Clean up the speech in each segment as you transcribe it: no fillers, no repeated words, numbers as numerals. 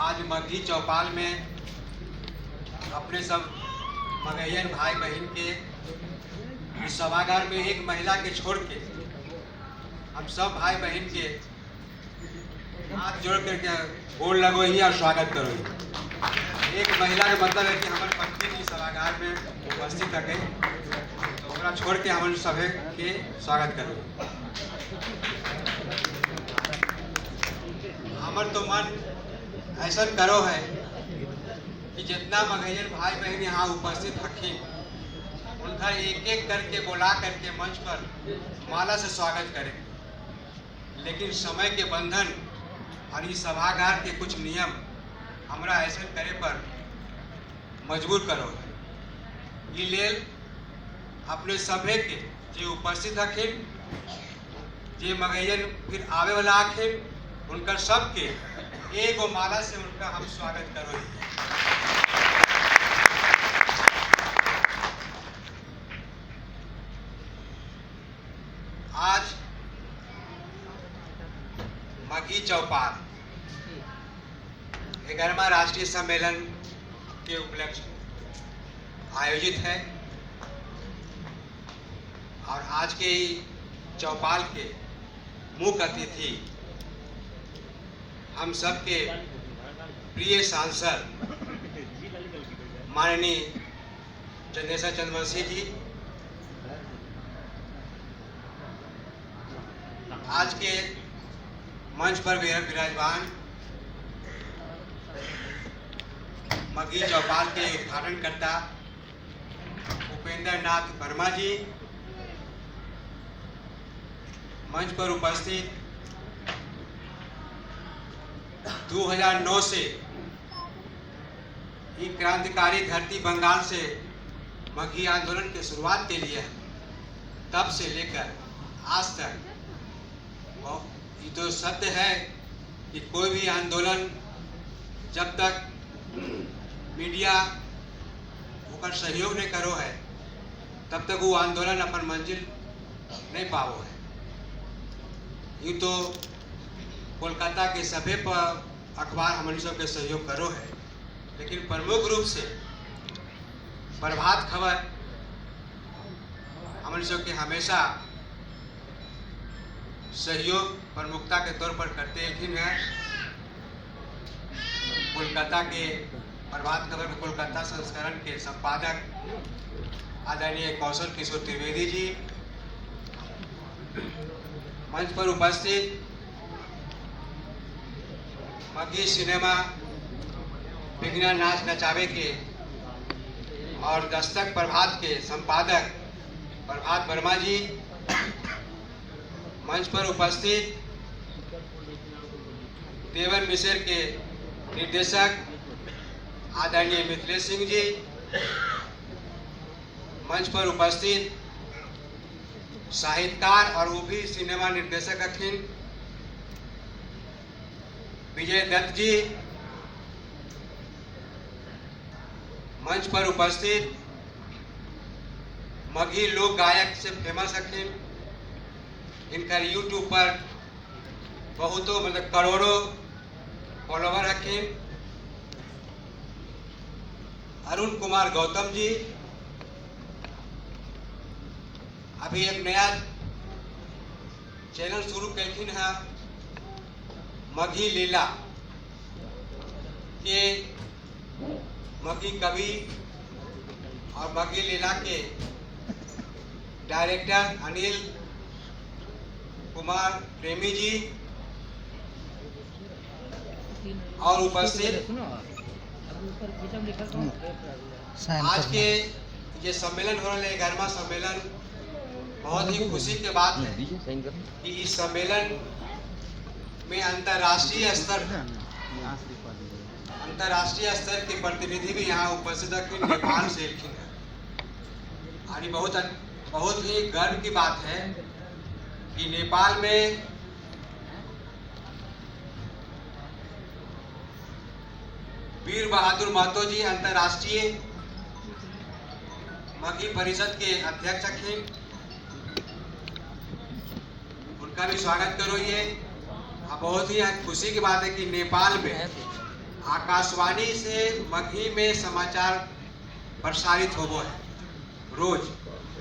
आज मगही चौपाल में अपने सब मगहियन भाई बहन के इस सभागार में एक महिला के छोड़ के हम सब भाई बहन के हाथ जोड़ करके गोड़ लगो ही और स्वागत करो। एक महिला का मतलब है कि हमारे पत्नी इस सभागार में उपस्थित रखे तो ओकरा छोड़ के हम सभी के स्वागत करो। हमार तो मन ऐसा करो है कि जितना मगहियन भाई बहन यहाँ उपस्थित रखें उनका एक एक करके बुला करके मंच पर माला से स्वागत करें, लेकिन समय के बंधन और इस सभागार के कुछ नियम हमरा ऐसा करे पर मजबूर करो है। ये लेल अपने सभे के जो उपस्थित रखें जे मगहियन फिर आवे वाला आखिर उनका सबके एगो माला से उनका हम स्वागत करो। आज मगही चौपाल 11वां राष्ट्रीय सम्मेलन के उपलक्ष्य में आयोजित है और आज के चौपाल के मुख्य अतिथि हम सबके प्रिय सांसद माननीय चंदेश्वर चंद्रवंशी जी, आज के मंच पर विराजमान मगही चौपाल के उद्घाटनकर्ता उपेंद्र नाथ वर्मा जी, मंच पर उपस्थित 2009 से ये क्रांतिकारी धरती बंगाल से मगही आंदोलन के शुरुआत के लिए तब से लेकर आज तक ये तो सत्य है कि कोई भी आंदोलन जब तक मीडिया होकर सहयोग नहीं करो है तब तक वो आंदोलन अपन मंजिल नहीं पाओ है। यूँ तो कोलकाता के सभी पर अखबार हमारे सब के सहयोग करो है, लेकिन प्रमुख रूप से प्रभात खबर हमारे सब के हमेशा सहयोग प्रमुखता के तौर पर करते हैं। कोलकाता के प्रभात खबर के कोलकाता संस्करण के संपादक आदरणीय कौशल किशोर त्रिवेदी जी, मंच पर उपस्थित मगही सिनेमा बिगना नाच नचावे के और दस्तक प्रभात के संपादक प्रभात वर्मा जी, मंच पर उपस्थित देवन मिश्र के निर्देशक आदरणीय मिथिलेश सिंह जी, मंच पर उपस्थित साहित्यकार और वो भी सिनेमा निर्देशक अखिल विजय दत्त जी, मंच पर उपस्थित मगही लोक गायक से फेमस अखिल, इनका यूट्यूब पर बहुतों मतलब करोड़ों फॉलोवर रखें, अरुण कुमार गौतम जी अभी एक नया चैनल शुरू कल्खिन है मगही लीला के मगही कवि और मगही लीला के डायरेक्टर अनिल कुमार प्रेमी जी और उपस्थित आज के ये सम्मेलन हो रहा है 11वां सम्मेलन, बहुत ही खुशी की बात है कि इस सम्मेलन में अंतर्राष्ट्रीय स्तर के प्रतिनिधि भी यहाँ उपस्थित है, नेपाल से है। और ये बहुत ही गर्व की बात है कि नेपाल में वीर बहादुर महतो जी अंतर्राष्ट्रीय मगही परिषद के अध्यक्ष थे, उनका भी स्वागत करो। ये बहुत ही खुशी की बात है कि नेपाल में आकाशवाणी से मगही में समाचार प्रसारित होबो है रोज।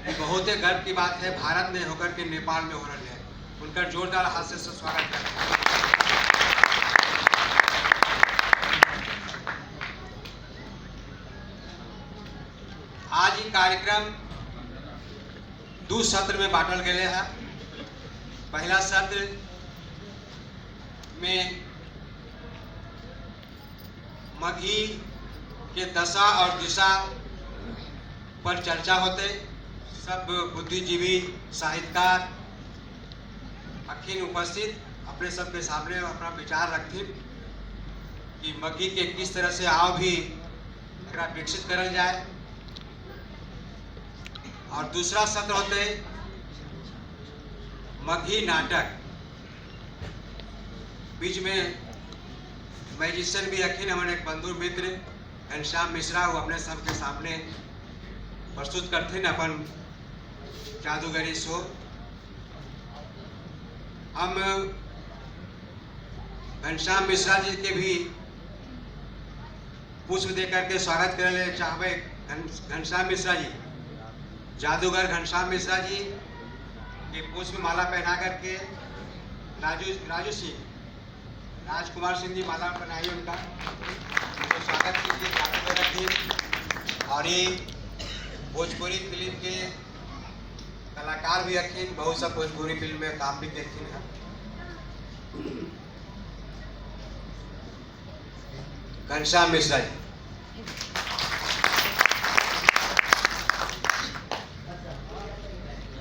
ये बहुत ही गर्व की बात है, भारत में होकर के नेपाल में हो रही है। उनका जोरदार हाथ से स्वागत करते हैं। आज ये कार्यक्रम दो सत्र में बांटल गए है। पहला सत्र में मगही के दशा और दिशा पर चर्चा होते। सब बुद्धिजीवी साहित्यकार अखिन उपस्थित अपने सबके सामने अपना विचार रखती कि मगही के किस तरह से आओ भी विकसित करल जाए। और दूसरा सत्र होते मगही नाटक। बीच में मैजिशियन भी अखिन हमारे एक बंधु मित्र घनश्याम मिश्रा वो अपने सबके सामने प्रस्तुत करते न अपन जादूगरी शो। हम घनश्याम मिश्रा जी के भी पुष्प देकर के स्वागत करने चाहबे। घनश्याम मिश्रा जी, जादूगर घनश्याम मिश्रा जी के पुष्प माला पहना करके राजू सिंह, राजकुमार सिंह जी माला पहनाई उनका, तो स्वागत कीजिए जादूगर रखिए। और ये भोजपुरी फिल्म के कलाकार भी रखिन, बहुत सा भोजपुरी फिल्म में काम भी करते हैं। घनश्याम मिश्रा जी।